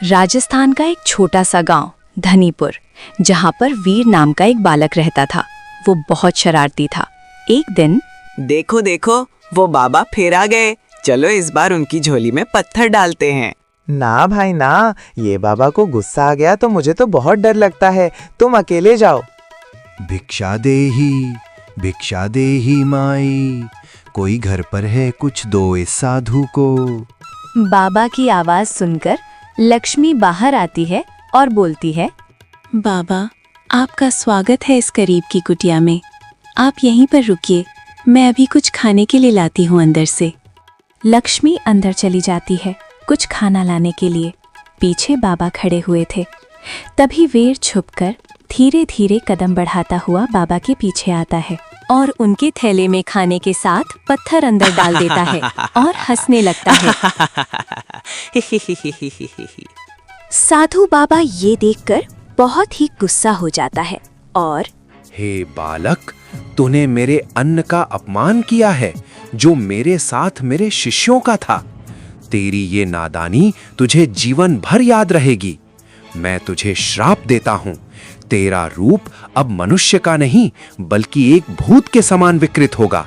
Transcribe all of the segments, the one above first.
राजस्थान का एक छोटा सा गांव धनीपुर, जहां पर वीर नाम का एक बालक रहता था। वो बहुत शरारती था। एक दिन देखो देखो, वो बाबा फिर आ गए। चलो इस बार उनकी झोली में पत्थर डालते हैं। ना भाई ना, ये बाबा को गुस्सा आ गया तो मुझे तो बहुत डर लगता है। तुम अकेले जाओ। भिक्षा दे ही माई, कोई घर पर है कुछ दो इस साधु को। बाबा की आवाज सुनकर लक्ष्मी बाहर आती है और बोलती है, बाबा, आपका स्वागत है इस करीब की कुटिया में। आप यहीं पर रुकिए, मैं अभी कुछ खाने के लिए लाती हूँ अंदर से। लक्ष्मी अंदर चली जाती है कुछ खाना लाने के लिए। पीछे बाबा खड़े हुए थे। तभी वीर छुपकर धीरे धीरे कदम बढ़ाता हुआ बाबा के पीछे आता है और उनके थैले में खाने के साथ पत्थर अंदर डाल देता है और हंसने लगता है। साधु बाबा ये देखकर बहुत ही गुस्सा हो जाता है और हे बालक, तूने मेरे अन्न का अपमान किया है जो मेरे साथ मेरे शिष्यों का था। तेरी ये नादानी तुझे जीवन भर याद रहेगी। मैं तुझे श्राप देता हूँ। तेरा रूप अब मनुष्य का नहीं बल्कि एक भूत के समान विकृत होगा।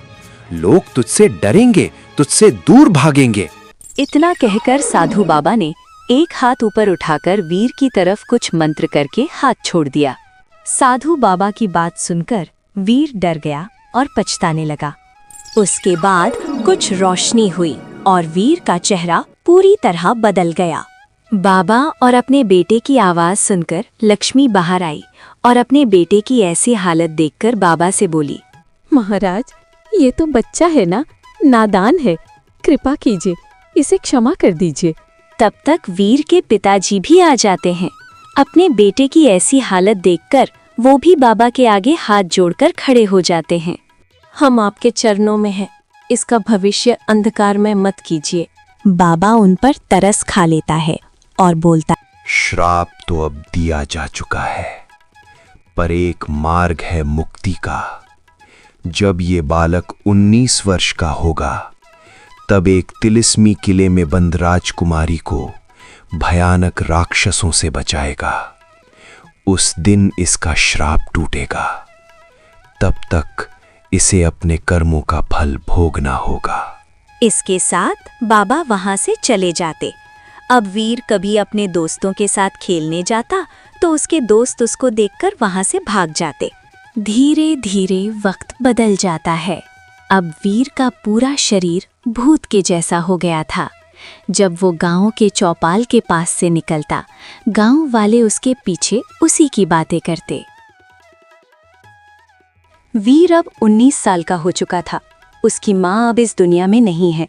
लोग तुझसे डरेंगे, तुझसे दूर भागेंगे। इतना कहकर साधु बाबा ने एक हाथ ऊपर उठाकर वीर की तरफ कुछ मंत्र करके हाथ छोड़ दिया। साधु बाबा की बात सुनकर वीर डर गया और पछताने लगा। उसके बाद कुछ रोशनी हुई और वीर का चेहरा पूरी तरह बदल गया। बाबा और अपने बेटे की आवाज सुनकर लक्ष्मी बाहर आई और अपने बेटे की ऐसी हालत देखकर बाबा से बोली, महाराज, ये तो बच्चा है ना, नादान है, कृपा कीजिए, इसे क्षमा कर दीजिए। तब तक वीर के पिताजी भी आ जाते हैं। अपने बेटे की ऐसी हालत देखकर वो भी बाबा के आगे हाथ जोड़कर खड़े हो जाते हैं। हम आपके चरणों में हैं, इसका भविष्य अंधकार में मत कीजिए। बाबा उन पर तरस खा लेता है और बोलता, श्राप तो अब दिया जा चुका है, पर एक मार्ग है मुक्ति का। जब ये बालक 19 वर्ष का होगा तब एक तिलिस्मी किले में बंद राजकुमारी को भयानक राक्षसों से बचाएगा। उस दिन इसका श्राप टूटेगा। तब तक इसे अपने कर्मों का फल भोगना होगा। इसके साथ बाबा वहां से चले जाते। अब वीर कभी अपने दोस्तों के साथ खेलने जाता तो उसके दोस्त उसको देखकर वहां से भाग जाते। धीरे धीरे वक्त बदल जाता है। अब वीर का पूरा शरीर भूत के जैसा हो गया था। जब वो गांव के चौपाल के पास से निकलता, गांव वाले उसके पीछे उसी की बातें करते। वीर अब 19 साल का हो चुका था। उसकी माँ अब इस दुनिया में नहीं है।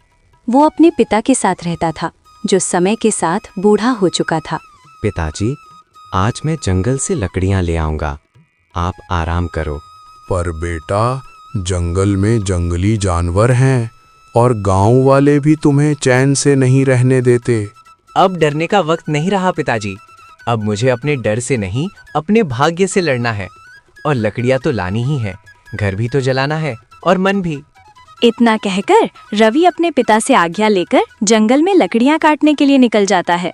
वो अपने पिता के साथ रहता था, जो समय के साथ बूढ़ा हो चुका था। पिताजी, आज मैं जंगल से लकड़ियां ले आऊंगा, आप आराम करो। पर बेटा, जंगल में जंगली जानवर हैं और गांव वाले भी तुम्हें चैन से नहीं रहने देते। अब डरने का वक्त नहीं रहा पिताजी। अब मुझे अपने डर से नहीं, अपने भाग्य से लड़ना है। और लकड़ियां तो लानी ही है, घर भी तो जलाना है और मन भी। इतना कहकर रवि अपने पिता से आज्ञा लेकर जंगल में लकड़ियां काटने के लिए निकल जाता है।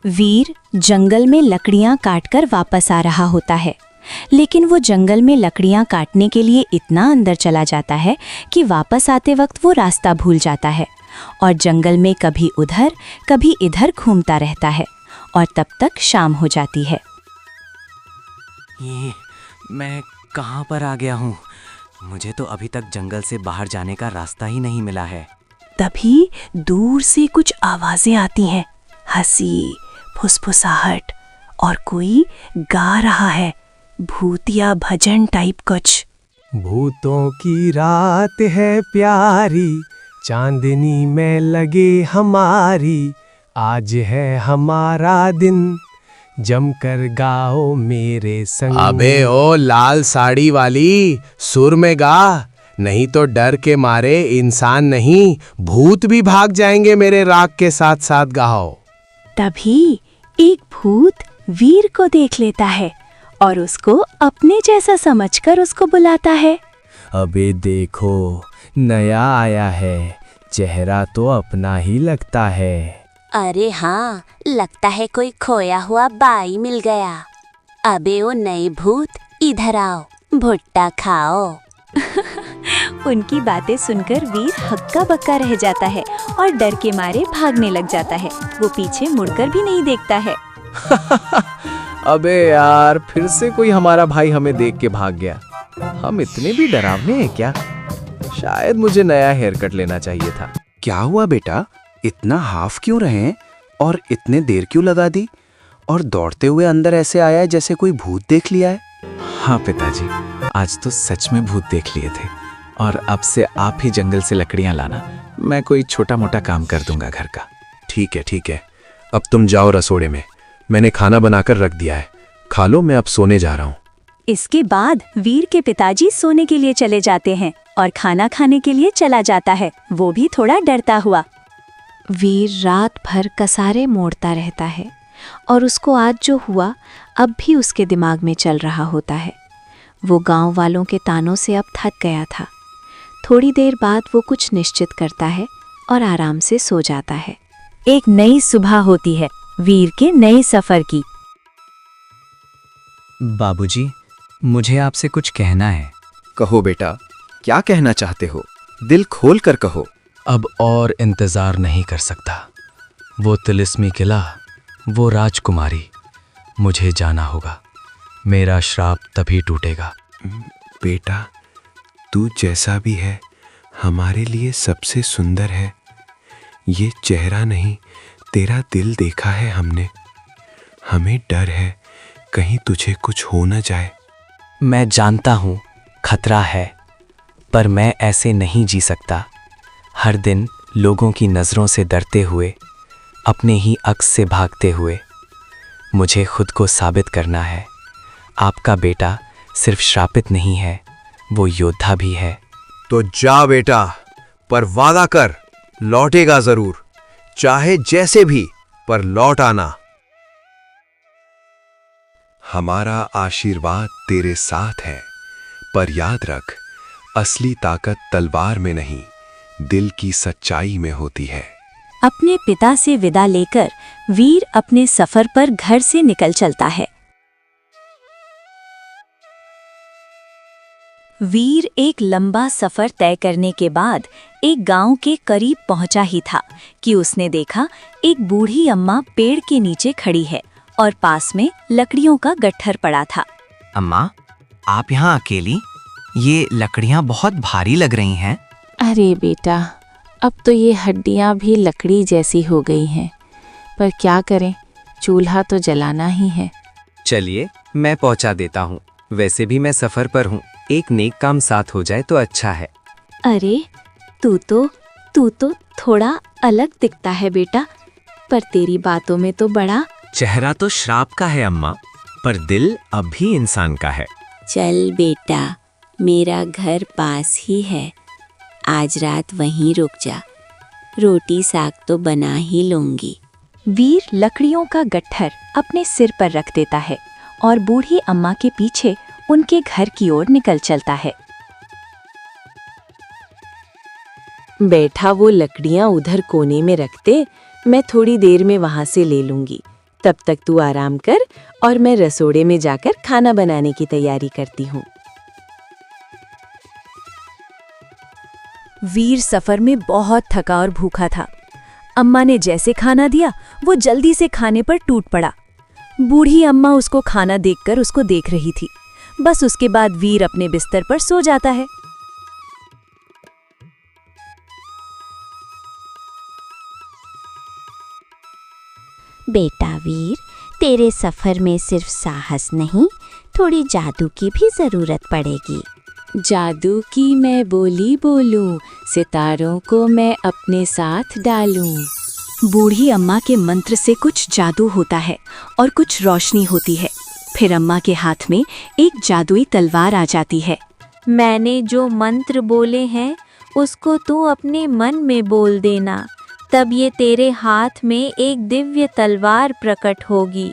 वीर जंगल में लकड़ियां काटकर वापस आ रहा होता है, लेकिन वो जंगल में लकड़ियां काटने के लिए इतना अंदर चला जाता है कि वापस आते वक्त वो रास्ता भूल जाता है और जंगल में कभी उधर कभी इधर घूमता रहता है और तब तक शाम हो जाती है। ये मैं कहाँ पर आ गया हूँ? मुझे तो अभी तक जंगल से बाहर जाने का रास्ता ही नहीं मिला है। तभी दूर से कुछ आवाजें आती हैं, हंसी, फुसफुसाहट, और कोई गा रहा है, भूतिया भजन टाइप कुछ। भूतों की रात है प्यारी, चांदनी में लगे हमारी, आज है हमारा दिन, जमकर गाओ मेरे संग। अबे ओ लाल साड़ी वाली, सुर में गा, नहीं तो डर के मारे इंसान नहीं भूत भी भाग जाएंगे मेरे राग के साथ साथ गाओ। तभी एक भूत वीर को देख लेता है और उसको अपने जैसा समझकर उसको बुलाता है। अबे देखो, नया आया है, चेहरा तो अपना ही लगता है। अरे हाँ, लगता है कोई खोया हुआ बाई मिल गया। अबे ओ नए भूत, इधर आओ, भुट्टा खाओ। उनकी बातें सुनकर वीर हक्का बक्का रह जाता है और डर के मारे भागने लग जाता है। वो पीछे मुड़कर भी नहीं देखता है। अबे यार, फिर से कोई हमारा भाई हमें देख के भाग गया। हम इतने भी डरावने हैं क्या? शायद मुझे नया हेयर कट लेना चाहिए था। क्या हुआ बेटा, इतना हाफ क्यों रहे हैं और इतने देर क्यों लगा दी? और दौड़ते हुए अंदर ऐसे आया है जैसे कोई भूत देख लिया है। हाँ पिताजी, आज तो सच में भूत देख लिए थे और अब से आप ही जंगल से लकड़ियां लाना। मैं कोई छोटा मोटा काम कर दूंगा घर का। ठीक है ठीक है, अब तुम जाओ रसोड़े में, मैंने खाना बनाकर रख दिया है, खा लो, मैं अब सोने जा रहा हूँ। इसके बाद वीर के पिताजी सोने के लिए चले जाते हैं और खाना खाने के लिए चला जाता है, वो भी थोड़ा डरता हुआ। वीर रात भर कसारे मोड़ता रहता है और उसको आज जो हुआ अब भी उसके दिमाग में चल रहा होता है। वो गांव वालों के तानों से अब थक गया था। थोड़ी देर बाद वो कुछ निश्चित करता है और आराम से सो जाता है। एक नई सुबह होती है वीर के नए सफर की। बाबूजी, मुझे आपसे कुछ कहना है। कहो बेटा, क्या कहना चाहते हो? दिल खोल कर कहो। अब और इंतजार नहीं कर सकता। वो तिलिस्मी किला, वो राजकुमारी, मुझे जाना होगा। मेरा श्राप तभी टूटेगा। बेटा, तू जैसा भी है हमारे लिए सबसे सुंदर है। ये चेहरा नहीं, तेरा दिल देखा है हमने। हमें डर है कहीं तुझे कुछ हो न जाए। मैं जानता हूँ खतरा है, पर मैं ऐसे नहीं जी सकता। हर दिन लोगों की नज़रों से डरते हुए, अपने ही अक्स से भागते हुए। मुझे खुद को साबित करना है। आपका बेटा सिर्फ श्रापित नहीं है, वो योद्धा भी है। तो जा बेटा, पर वादा कर, लौटेगा जरूर, चाहे जैसे भी, पर लौट आना। हमारा आशीर्वाद तेरे साथ है, पर याद रख, असली ताकत तलवार में नहीं, दिल की सच्चाई में होती है। अपने पिता से विदा लेकर वीर अपने सफर पर घर से निकल चलता है। वीर एक लंबा सफर तय करने के बाद एक गांव के करीब पहुंचा ही था कि उसने देखा एक बूढ़ी अम्मा पेड़ के नीचे खड़ी है और पास में लकड़ियों का गट्ठर पड़ा था। अम्मा, आप यहाँ अकेली? ये लकड़ियाँ बहुत भारी लग रही हैं। अरे बेटा, अब तो ये हड्डियां भी लकड़ी जैसी हो गई हैं, पर क्या करें, चूल्हा तो जलाना ही है। चलिए, मैं पहुँचा देता हूँ। वैसे भी मैं सफर पर हूँ, एक नेक काम साथ हो जाए तो अच्छा है। अरे तू तो थोड़ा अलग दिखता है बेटा, पर तेरी बातों में तो बड़ा। चेहरा तो श्राप का है अम्मा, पर दिल अब भी इंसान का है। चल बेटा, मेरा घर पास ही है, आज रात वहीं रुक जा, रोटी साग तो बना ही लूंगी। वीर लकड़ियों का गट्ठर अपने सिर पर रख देता है और बूढ़ी अम्मा के पीछे उनके घर की ओर निकल चलता है। बैठा वो लकड़ियां उधर कोने में रखते, मैं थोड़ी देर में वहां से ले लूंगी। तब तक तू आराम कर और मैं रसोड़े में जाकर खाना बनाने की तैयारी करती हूँ। वीर सफर में बहुत थका और भूखा था। अम्मा ने जैसे खाना दिया, वो जल्दी से खाने पर टूट पड़ा। बूढ़ी अम्मा उसको खाना देखकर उसको देख रही थी। बस उसके बाद वीर अपने बिस्तर पर सो जाता है। बेटा वीर, तेरे सफर में सिर्फ साहस नहीं, थोड़ी जादू की भी जरूरत पड़ेगी। जादू की मैं बोली बोलूं, सितारों को मैं अपने साथ डालूं। बूढ़ी अम्मा के मंत्र से कुछ जादू होता है और कुछ रोशनी होती है। फिर अम्मा के हाथ में एक जादुई तलवार आ जाती है। मैंने जो मंत्र बोले हैं उसको तू अपने मन में बोल देना, तब ये तेरे हाथ में एक दिव्य तलवार प्रकट होगी।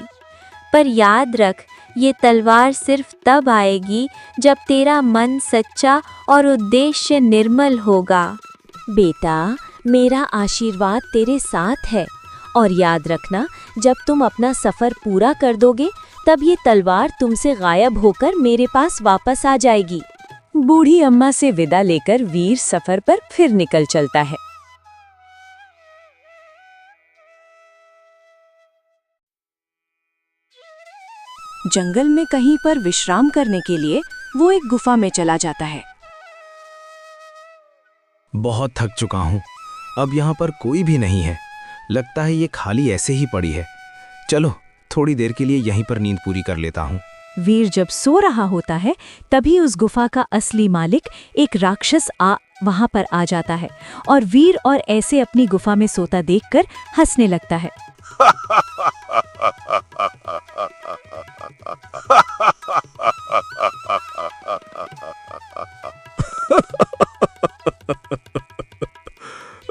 पर याद रख, ये तलवार सिर्फ तब आएगी जब तेरा मन सच्चा और उद्देश्य निर्मल होगा। बेटा, मेरा आशीर्वाद तेरे साथ है और याद रखना, जब तुम अपना सफर पूरा कर दोगे तब ये तलवार तुमसे गायब होकर मेरे पास वापस आ जाएगी। बूढ़ी अम्मा से विदा लेकर वीर सफर पर फिर निकल चलता है। जंगल में कहीं पर विश्राम करने के लिए वो एक गुफा में चला जाता है। बहुत थक चुका हूँ, अब यहाँ पर कोई भी नहीं है। लगता है ये खाली ऐसे ही पड़ी है। चलो थोड़ी देर के लिए यहीं पर नींद पूरी कर लेता हूँ। वीर जब सो रहा होता है तभी उस गुफा का असली मालिक एक राक्षस वहां पर आ जाता है और वीर और ऐसे अपनी गुफा में सोता देखकर हंसने लगता है।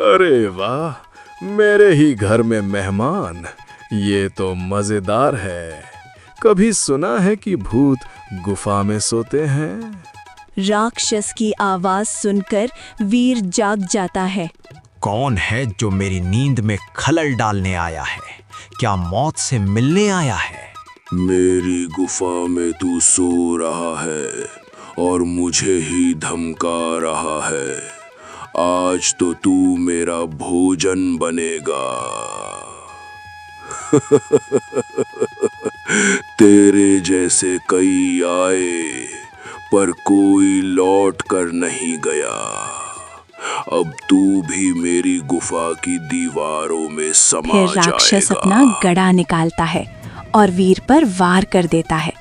अरे वाह, मेरे ही घर में मेहमान, ये तो मजेदार है। कभी सुना है कि भूत गुफा में सोते हैं? राक्षस की आवाज सुनकर वीर जाग जाता है। कौन है जो मेरी नींद में खलल डालने आया है? क्या मौत से मिलने आया है? मेरी गुफा में तू सो रहा है और मुझे ही धमका रहा है। आज तो तू मेरा भोजन बनेगा। तेरे जैसे कई आए पर कोई लौट कर नहीं गया। अब तू भी मेरी गुफा की दीवारों में समा फिर राक्षस जाएगा। अपना गड़ा निकालता है और वीर पर वार कर देता है,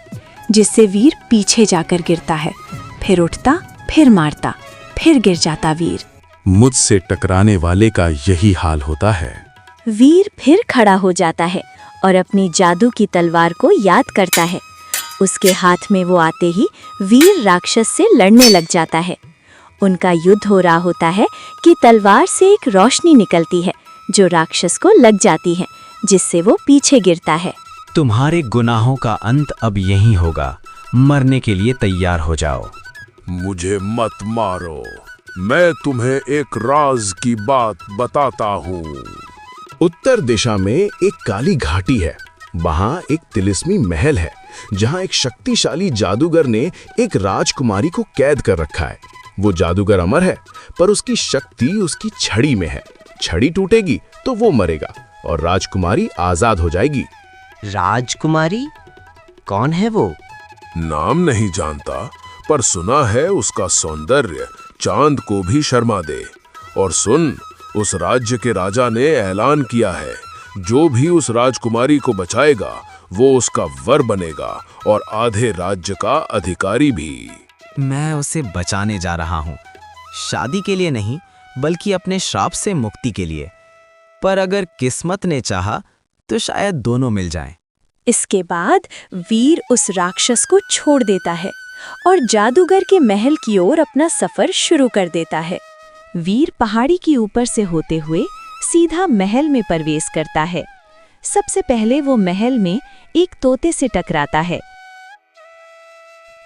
जिससे वीर पीछे जाकर गिरता है। फिर उठता, फिर मारता, फिर गिर जाता वीर। मुझसे टकराने वाले का यही हाल होता है। वीर फिर खड़ा हो जाता है और अपनी जादू की तलवार को याद करता है। उसके हाथ में वो आते ही वीर राक्षस से लड़ने लग जाता है। उनका युद्ध हो रहा होता है कि तलवार से एक रोशनी निकलती है जो राक्षस को लग जाती है, जिससे वो पीछे गिरता है। तुम्हारे गुनाहों का अंत अब यहीं होगा। मरने के लिए तैयार हो जाओ। मुझे मत मारो, मैं तुम्हें एक राज की बात बताता हूँ। उत्तर दिशा में एक काली घाटी है। वहाँ एक तिलिस्मी महल है जहाँ एक शक्तिशाली जादूगर ने एक राजकुमारी को कैद कर रखा है। वो जादूगर अमर है, पर उसकी शक्ति उसकी छड़ी में है। छड़ी टूटेगी तो वो मरेगा और राजकुमारी आजाद हो जाएगी। राजकुमारी? कौन है वो? नाम नहीं जानता, पर सुना है उसका सौंदर्य चांद को भी शर्मा दे। और सुन, उस राज्य के राजा ने ऐलान किया है, जो भी उस राजकुमारी को बचाएगा वो उसका वर बनेगा और आधे राज्य का अधिकारी भी। मैं उसे बचाने जा रहा हूँ, शादी के लिए नहीं बल्कि अपने श्राप से मुक्ति के लिए। पर अगर किस्मत ने चाहा तो शायद दोनों मिल जाएं। इसके बाद वीर उस राक्षस को छोड़ देता है और जादूगर के महल की ओर अपना सफर शुरू कर देता है। वीर पहाड़ी के ऊपर से होते हुए सीधा महल में प्रवेश करता है। सबसे पहले वो महल में एक तोते से टकराता है।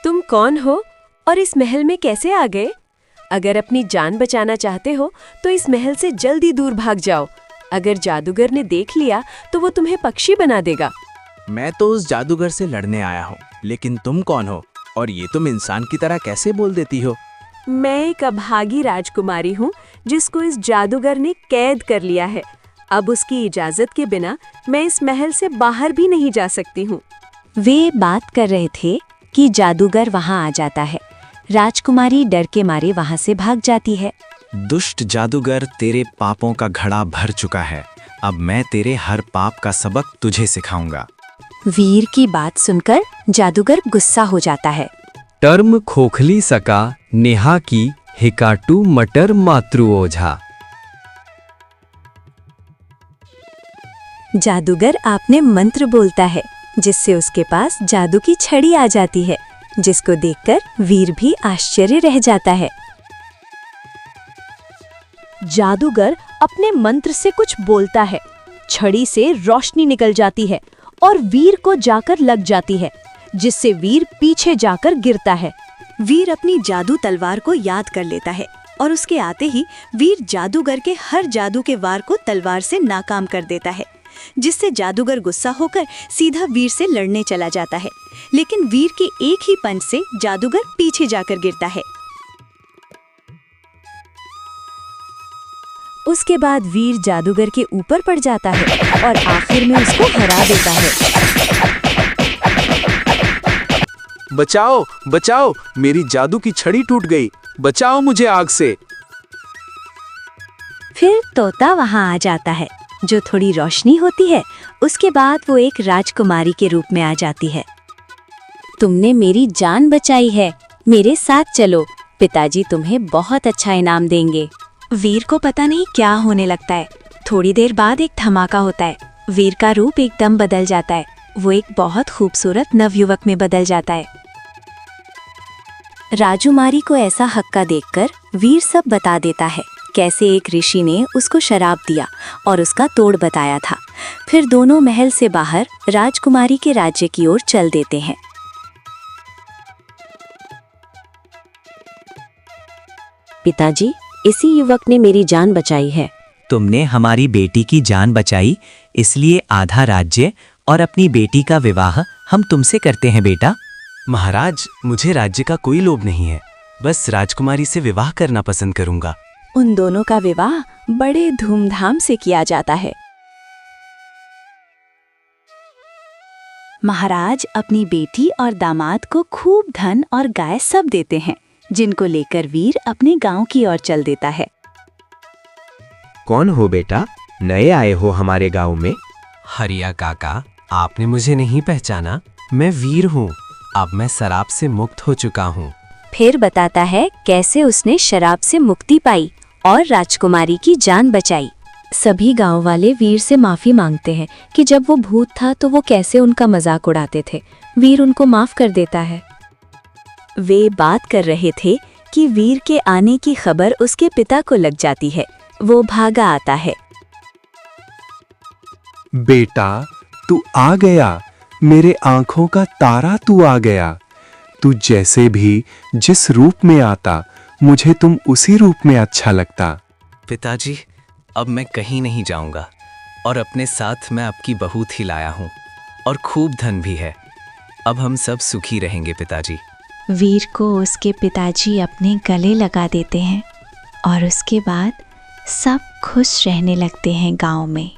तुम कौन हो और इस महल में कैसे आ गए? अगर अपनी जान बचाना चाहते हो तो इस महल से जल्दी दूर भाग जाओ। अगर जादूगर ने देख लिया तो वो तुम्हें पक्षी बना देगा। मैं तो उस जादूगर से लड़ने आया हूँ, लेकिन तुम कौन हो और ये तुम इंसान की तरह कैसे बोल देती हो? मैं एक अभागी राजकुमारी हूँ जिसको इस जादूगर ने कैद कर लिया है। अब उसकी इजाजत के बिना मैं इस महल से बाहर भी नहीं जा सकती हूँ। वे बात कर रहे थे कि जादूगर वहां आ जाता है। राजकुमारी डर के मारे वहां से भाग जाती है। दुष्ट जादूगर, तेरे पापों का घड़ा भर चुका है। अब मैं तेरे हर पाप का सबक तुझे सिखाऊंगा। वीर की बात सुनकर जादूगर गुस्सा हो जाता है। टर्म खोखली सका नेहा की हिकाटू मटर मातृ ओझा। जादूगर आपने मंत्र बोलता है, जिससे उसके पास जादू की छड़ी आ जाती है, जिसको देखकर वीर भी आश्चर्य रह जाता है। जादूगर अपने मंत्र से कुछ बोलता है, छड़ी से रोशनी निकल जाती है और वीर को जाकर लग जाती है, जिससे वीर पीछे जाकर गिरता है। वीर अपनी जादू तलवार को याद कर लेता है और उसके आते ही वीर जादूगर के हर जादू के वार को तलवार से नाकाम कर देता है, जिससे जादूगर गुस्सा होकर सीधा वीर से लड़ने चला जाता है। लेकिन वीर के एक ही पंच से जादूगर पीछे जाकर गिरता है। उसके बाद वीर जादूगर के ऊपर पड़ जाता है और आखिर में उसको हरा देता है। बचाओ बचाओ, मेरी जादू की छड़ी टूट गई, बचाओ मुझे आग से। फिर तोता वहां आ जाता है, जो थोड़ी रोशनी होती है। उसके बाद वो एक राजकुमारी के रूप में आ जाती है। तुमने मेरी जान बचाई है, मेरे साथ चलो, पिताजी तुम्हें बहुत अच्छा इनाम देंगे। वीर को पता नहीं क्या होने लगता है। थोड़ी देर बाद एक धमाका होता है। वीर का रूप एकदम बदल जाता है। वो एक बहुत खूबसूरत नवयुवक में बदल जाता है। राजकुमारी को ऐसा हक्का देखकर वीर सब बता देता है, कैसे एक ऋषि ने उसको शराब दिया और उसका तोड़ बताया था। फिर दोनों महल से बाहर राजकुमारी के राज्य की ओर चल देते हैं। पिताजी, इसी युवक ने मेरी जान बचाई है। तुमने हमारी बेटी की जान बचाई, इसलिए आधा राज्य और अपनी बेटी का विवाह हम तुमसे करते हैं बेटा। महाराज, मुझे राज्य का कोई लोभ नहीं है, बस राजकुमारी से विवाह करना पसंद करूंगा। उन दोनों का विवाह बड़े धूमधाम से किया जाता है। महाराज अपनी बेटी और दामाद को खूब धन और गाय सब देते हैं, जिनको लेकर वीर अपने गांव की ओर चल देता है। कौन हो बेटा? नए आए हो हमारे गांव में? हरिया काका, आपने मुझे नहीं पहचाना? मैं वीर हूँ। अब मैं शराब से मुक्त हो चुका हूँ। फिर बताता है कैसे उसने शराब से मुक्ति पाई और राजकुमारी की जान बचाई। सभी गांव वाले वीर से माफी मांगते हैं कि जब वो भूत था तो वो कैसे उनका मजाक उड़ाते थे। वीर उनको माफ कर देता है। वे बात कर रहे थे कि वीर के आने की खबर उसके पिता को लग जाती है। वो भागा आता है। बेटा, तू आ गया, मेरे आंखों का तारा तू आ गया। तू जैसे भी जिस रूप में आता, मुझे तुम उसी रूप में अच्छा लगता। पिताजी, अब मैं कहीं नहीं जाऊंगा और अपने साथ मैं आपकी बहू ही लाया हूँ और खूब धन भी है। अब हम सब सुखी रहेंगे पिताजी। वीर को उसके पिताजी अपने गले लगा देते हैं और उसके बाद सब खुश रहने लगते हैं गांव में।